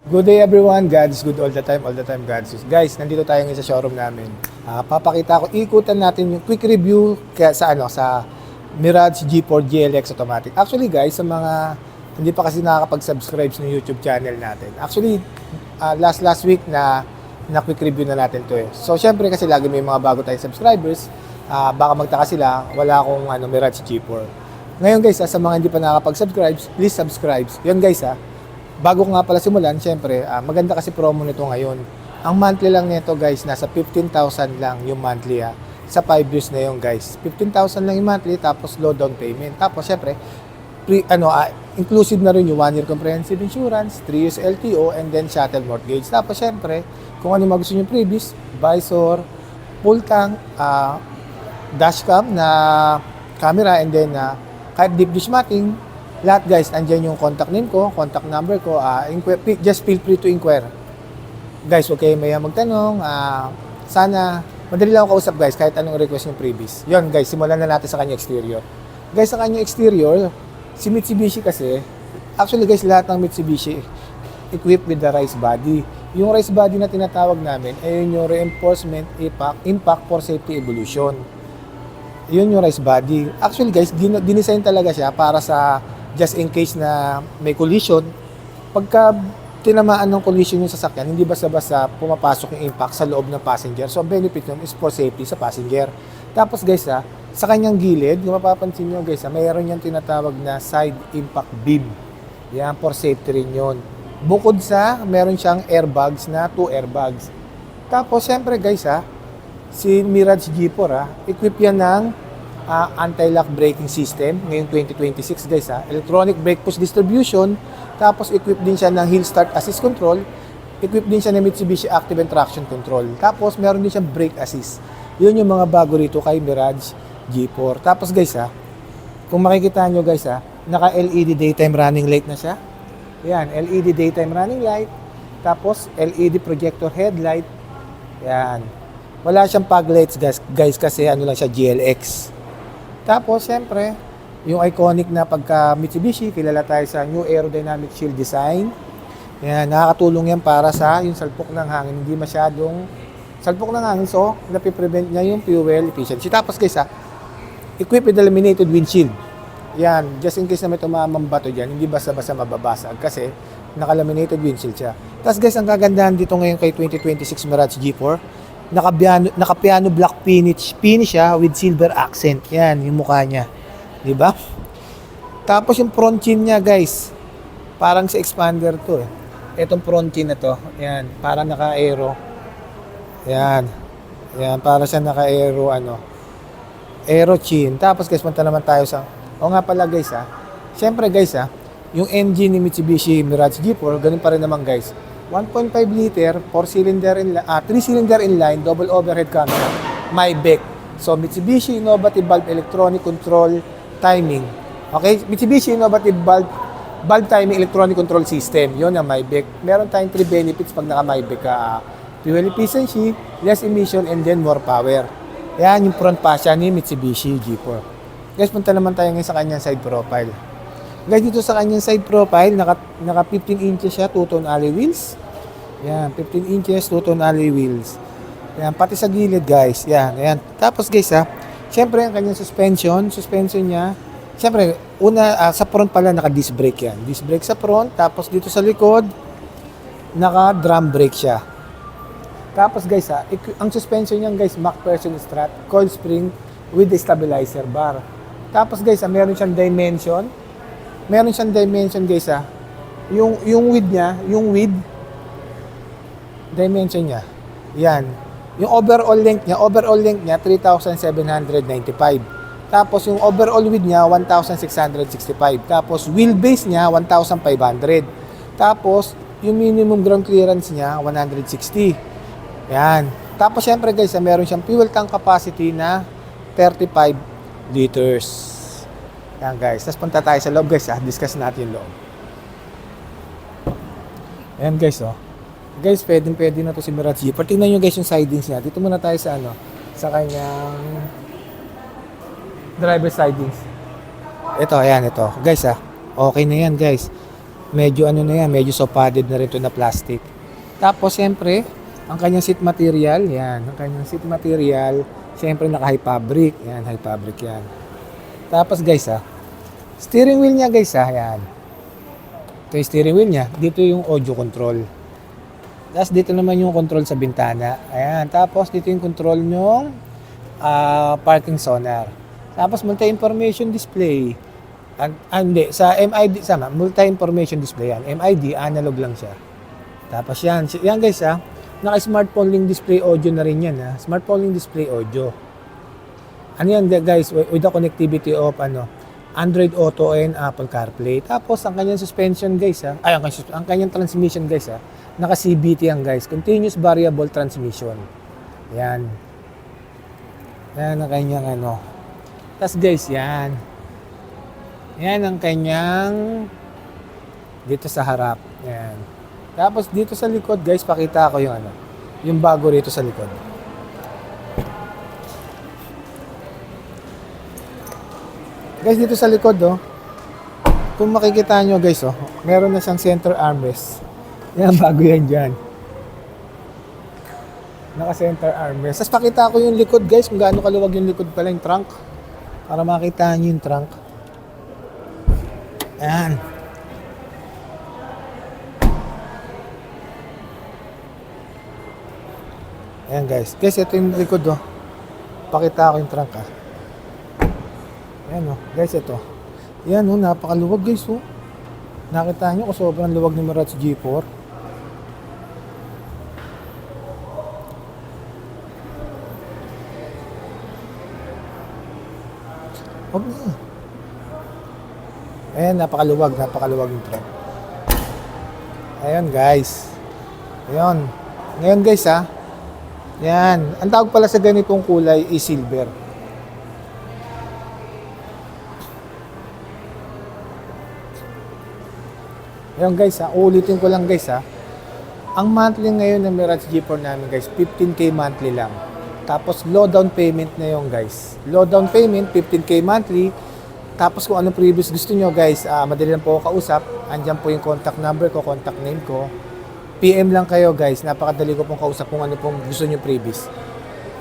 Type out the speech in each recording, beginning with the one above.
Good day everyone, God is good all the time God is. Guys, nandito tayo ngayon sa showroom namin. Papakita ko, ikutan natin yung quick review sa Mirage G4 GLX Automatic. Actually guys, sa mga hindi pa kasi nakakapag-subscribe ng YouTube channel natin. Actually, last week na quick review na natin to eh. So syempre kasi lagi may mga bago tayong subscribers, baka magtaka sila, wala akong Mirage G4. Ngayon guys, sa mga hindi pa nakakapag-subscribe, please subscribe. Yan guys bago ko nga pala simulan, syempre, maganda kasi promo nito ngayon. Ang monthly lang nito guys, nasa 15,000 lang yung monthly sa 5 years na yun guys. 15,000 lang yung monthly, tapos low down payment. Tapos syempre, inclusive na rin yung 1 year comprehensive insurance, 3 years LTO, and then shuttle mortgage. Tapos syempre, kung ano yung gusto nyo previous, visor, full tank, dashcam na camera, and then kahit deep dish matting, lahat guys, andyan yung contact name ko, contact number ko, just feel free to inquire. Guys, huwag kayo maya magtanong, sana, madali lang ako kausap guys, kahit anong request yung previous. Yun guys, simulan na natin sa kanya exterior. Guys, sa kanya exterior, si Mitsubishi kasi, actually guys, lahat ng Mitsubishi equipped with the raised body. Yung raised body na tinatawag namin, ay yung reinforcement impact for safety evolution. Yun yung raised body. Actually guys, dinesign talaga siya para sa just in case na may collision, pagka tinamaan ng collision yung sasakyan, hindi basta-basta pumapasok yung impact sa loob ng passenger. So, ang benefit nun is for safety sa passenger. Tapos guys sa kanyang gilid, kung mapapansin nyo guys mayroon yung tinatawag na side impact beam. Yan, for safety rin yun. Bukod sa, meron siyang airbags na 2 airbags. Tapos, syempre guys si Mirage G4 equipped yan ng anti-lock braking system ngayong 2026 guys electronic brake push distribution, tapos equipped din siya ng hill start assist control, equipped din siya ng Mitsubishi active and traction control, tapos meron din siyang brake assist. Yun yung mga bago rito kay Mirage G4. Tapos guys kung makikita nyo guys naka LED daytime running light na siya. Yan, LED daytime running light, tapos LED projector headlight. Yan, wala siyang fog lights guys kasi lang siya GLX. Tapos, siyempre, yung iconic na pagka Mitsubishi, kilala tayo sa new aerodynamic shield design. Yan, nakakatulong yan para sa yung salpok ng hangin. Hindi masyadong salpok ng hangin, so napiprevent niya yung fuel efficiency. Tapos guys equipped with laminated windshield. Yan, just in case na may tumamang bato dyan, hindi basta-basta mababasag kasi naka-laminated windshield siya. Tapos guys, ang kagandahan dito ngayon kay 2026 Mirage G4, naka-piano black finish siya with silver accent. Yan, yung mukha niya. 'Di ba? Tapos yung front chin niya, guys, parang sa expander to eh. Etong front chin na to, yan, parang naka-aero. Yan. Yan, para siya naka-aero aero chin. Tapos guys, punta naman tayo sa nga pala guys Siyempre guys yung engine ni Mitsubishi Mirage G4, ganun pa rin naman guys. 1.5 liter, 3-cylinder inline, double overhead camera, Maybach. So, Mitsubishi Innovative Valve Electronic Control Timing. Okay? Mitsubishi Innovative Valve Timing Electronic Control System. Yun ang Maybach. Meron tayong 3 benefits pag naka-Maybach ka. Fuel efficiency, less emission, and then more power. Yan yung front fascia ni Mitsubishi G4. Guys, punta naman tayo ngayon sa kanyang side profile. Guys, dito sa kanyang side profile, naka 15 inches siya, 2-tone alloy wheels. Yan, 15 inches, 2-tone alloy wheels. Yan, pati sa gilid guys. Yan, yan. Tapos guys syempre ang kanyang suspension niya, syempre, sa front pala naka-disc brake yan. Disc brake sa front, tapos dito sa likod, naka-drum brake siya. Tapos guys ang suspension niya guys, MacPherson strut, coil spring with the stabilizer bar. Tapos guys meron siyang dimension. Meron siyang dimension guys yung width niya, dimension niya. Yan. Yung overall length niya 3,795. Tapos yung overall width niya 1,665. Tapos wheelbase niya 1,500. Tapos yung minimum ground clearance niya 160. Yan. Tapos syempre guys, meron siyang fuel tank capacity na 35 liters. Yan guys, tapos punta tayo sa loob guys discuss natin yung loob. Ayan guys Guys, pwede na to si Mirage G4. Tingnan nyo guys yung sidings niya. Dito muna tayo sa sa kanyang driver sidings. Ito, ayan, ito. Guys okay na yan guys. medyo ano na yan, medyo sopaded na rin ito na plastic. Tapos siyempre, ang kanyang seat material, yan, ang kanyang seat material, siyempre naka high fabric, yan, high fabric yan. Tapos guys steering wheel niya guys yan. Ito yung steering wheel niya, dito yung audio control. Tapos dito naman yung control sa bintana, ayan. Tapos dito yung control ng parking sonar. Tapos multi-information display. Hindi, sa MID, multi-information display yan. MID, analog lang siya. Tapos yan guys naka-smartphone link display audio na rin yan Smartphone link display audio. Ano yan guys, with the connectivity of Android Auto and Apple CarPlay. Tapos ang kanyang suspension guys ang kanyang transmission guys naka-CVT yan guys, continuous variable transmission. Yan. Yan ang kanyang Tapos guys, yan ang kanyang dito sa harap. Yan. Tapos dito sa likod guys, pakita ko yung yung bago rito sa likod. Guys, dito sa likod kung makikita nyo guys meron na siyang center armrest. Yan, bago yan dyan. Naka-center armrest. Tapos pakita ko yung likod guys, kung gaano kaluwag yung likod pala, yung trunk. Para makita nyo yung trunk. Ayan. Ayan guys. Guys, ito yung likod Pakita ko yung trunk Ayan guys, ito. Ayan napakaluwag guys Nakita nyo kung sobrang luwag ng Mirage G4. Huwag na. Ayan, napakaluwag yung trunk. Ayan guys. Ayan. Ngayon guys yan. Ang tawag pala sa ganitong kulay is silver. Ayan guys ulitin ko lang guys ang monthly ngayon ng Mirage G4 namin guys, 15K monthly lang. Tapos low down payment na yung guys. Low down payment, 15K monthly. Tapos kung anong previous gusto nyo guys, madali lang po ako kausap. Andyan po yung contact number ko, contact name ko. PM lang kayo guys, napakadali ko pong kausap kung ano pong gusto nyo previous.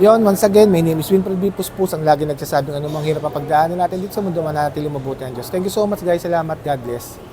Yon, once again, my name is Winfred B. Puspus, ang lagi nagsasabing anumang hirap ang pagdaanan natin dito sa mundo, mananatiling mabuti ang Diyos. Thank you so much guys, salamat, God bless.